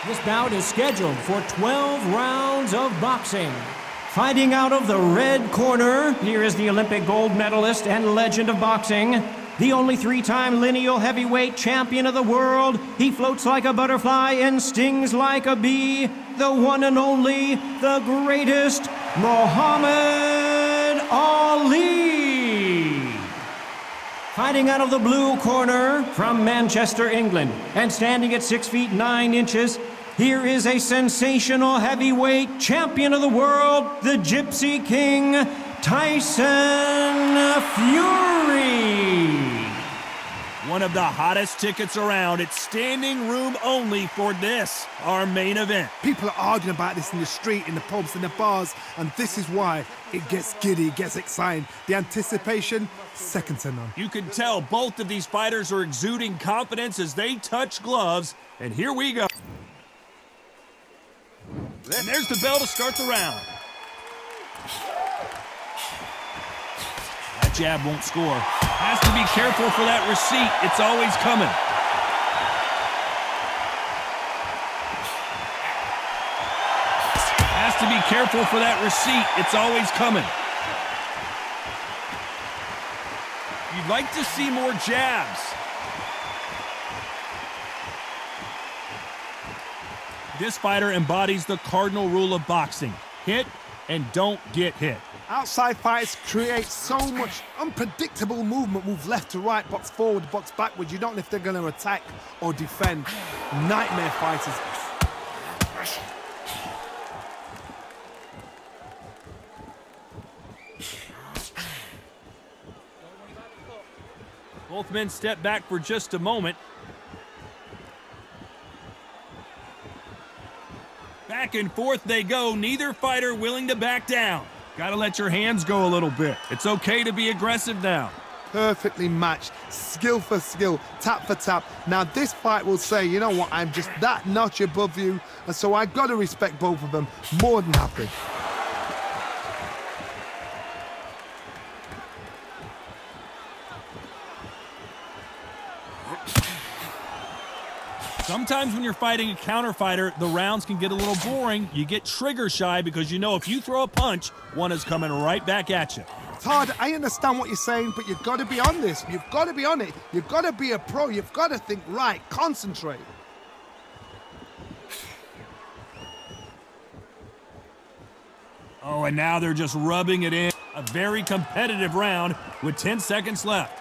This bout is scheduled for 12 rounds of boxing. Fighting out of the red corner, here is the Olympic gold medalist and legend of boxing, the only three-time lineal heavyweight champion of the world. He floats like a butterfly and stings like a bee. The one and only, the greatest, Muhammad Ali. Fighting out of the blue corner from Manchester, England, and standing at 6 feet 9 inches, here is a sensational heavyweight champion of the world, the Gypsy King, Tyson Fury. One of the hottest tickets around. It's standing room only for this, our main event. People are arguing about this in the street, in the pubs, in the bars, and this is why it gets giddy, it gets exciting. The anticipation, second to none. You can tell both of these fighters are exuding confidence as they touch gloves, and here we go. And there's the bell to start the round. That jab won't score. Has to be careful for that receipt. It's always coming. Has to be careful for that receipt. It's always coming. You'd like to see more jabs. This fighter embodies the cardinal rule of boxing. Hit and don't get hit. Outside fighters create so much unpredictable movement. Move left to right, box forward, box backwards. You don't know if they're going to attack or defend. Nightmare fighters. Both men step back for just a moment. Back and forth they go, neither fighter willing to back down. Gotta let your hands go a little bit. It's okay to be aggressive now. Perfectly matched, skill for skill, tap for tap. Now this fight will say, you know what, I'm just that notch above you, and so I gotta respect both of them more than happy. Sometimes when you're fighting a counter fighter, the rounds can get a little boring. You get trigger shy because you know if you throw a punch, one is coming right back at you. Todd, I understand what you're saying, but you've got to be on this. You've got to be on it. You've got to be a pro. You've got to think right, concentrate. Oh, and now they're just rubbing it in. A very competitive round with 10 seconds left.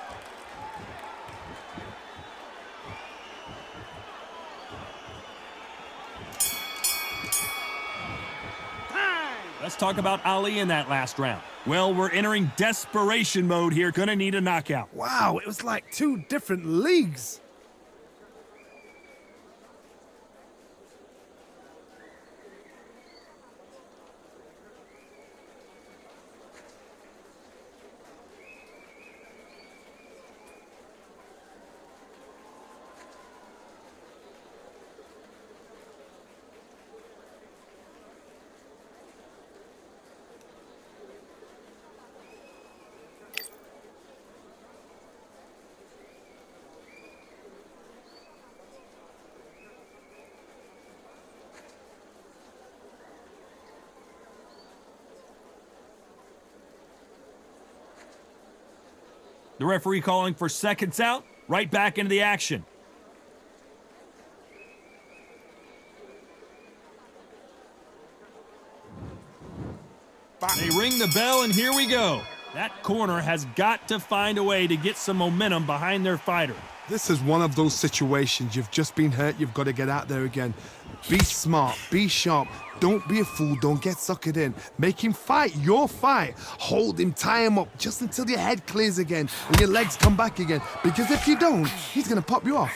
Let's talk about Ali in that last round. Well, we're entering desperation mode here. Gonna need a knockout. Wow, it was like two different leagues. The referee calling for seconds out, right back into the action. They ring the bell, and here we go. That corner has got to find a way to get some momentum behind their fighter. This is one of those situations. You've just been hurt. You've got to get out there again. Be smart. Be sharp. Don't be a fool. Don't get suckered in. Make him fight your fight. Hold him. Tie him up just until your head clears again and your legs come back again. Because if you don't, he's going to pop you off.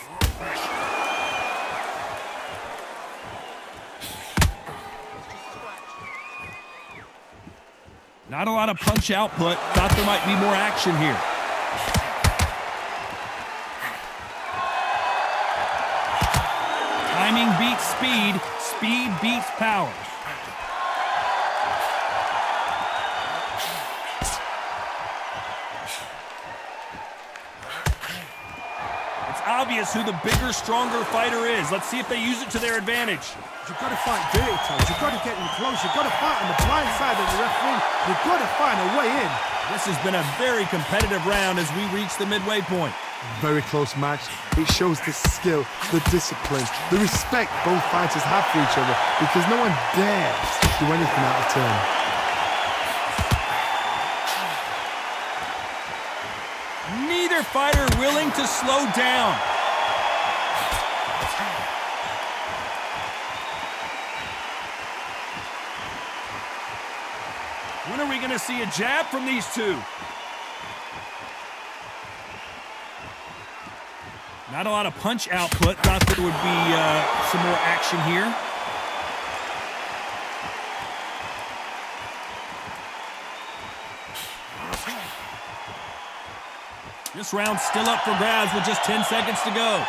Not a lot of punch output. Thought there might be more action here. Timing beats speed. Speed beats power. It's obvious who the bigger, stronger fighter is. Let's see if they use it to their advantage. You've got to fight dirty, Toes. You've got to get in close. You've got to fight on the blind side of the referee. You've got to find a way in. This has been a very competitive round as we reach the midway point. Very close match. It shows the skill, the discipline, the respect both fighters have for each other because no one dares do anything out of turn. Neither fighter willing to slow down. When are we going to see a jab from these two? Not a lot of punch output. Thought there would be some more action here. This round's still up for grabs with just 10 seconds to go.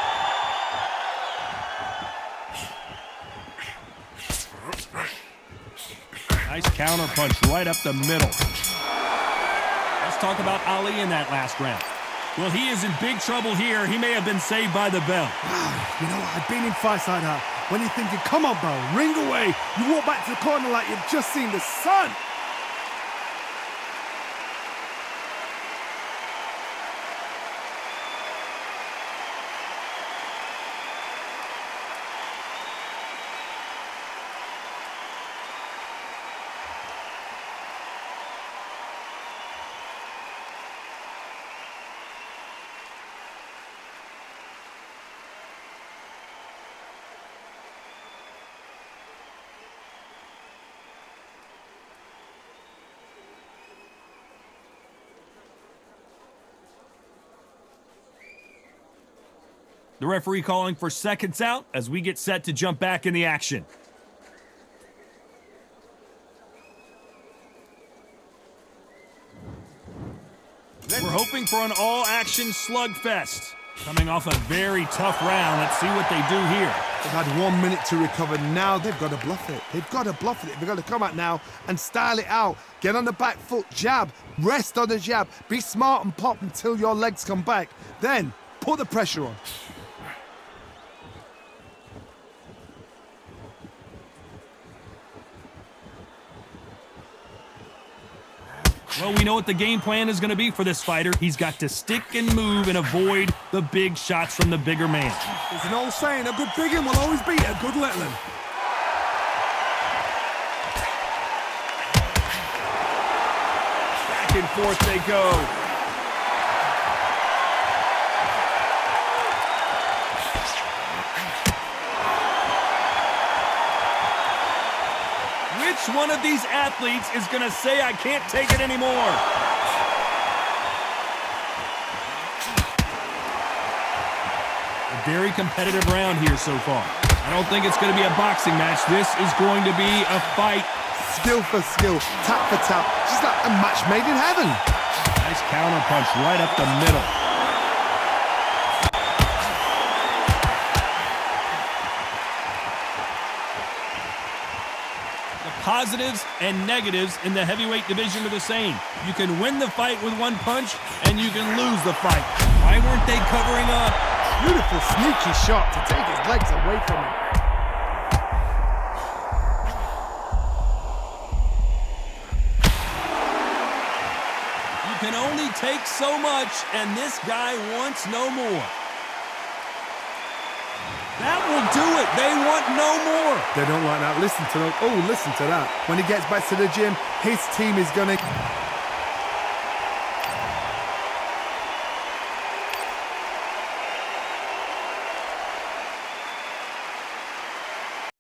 Nice counter punch right up the middle. Let's talk about Ali in that last round. Well, he is in big trouble here. He may have been saved by the bell. You know, I've been in fights like that. When you're thinking, come on, bro, ring away. You walk back to the corner like you've just seen the sun. The referee calling for seconds out as we get set to jump back in the action. We're hoping for an all-action slugfest. Coming off a very tough round, let's see what they do here. They've had 1 minute to recover. Now they've got to bluff it. They've got to bluff it. They've got to come out now and style it out. Get on the back foot, jab, rest on the jab. Be smart and pop until your legs come back. Then put the pressure on. Well, we know what the game plan is going to be for this fighter. He's got to stick and move and avoid the big shots from the bigger man. There's an old saying, a good big one will always beat a good little one. Back and forth they go. Which one of these athletes is going to say, I can't take it anymore? A very competitive round here so far. I don't think it's going to be a boxing match. This is going to be a fight. Skill for skill, tap for tap, just like a match made in heaven. Nice counter punch right up the middle. Positives and negatives in the heavyweight division are the same. You can win the fight with one punch, and you can lose the fight. Why weren't they covering up? Beautiful, sneaky shot to take his legs away from him. You can only take so much, and this guy wants no more. That will do it. They want no more. They don't like that. Listen to that. Oh, listen to that. When he gets back to the gym, his team is going to...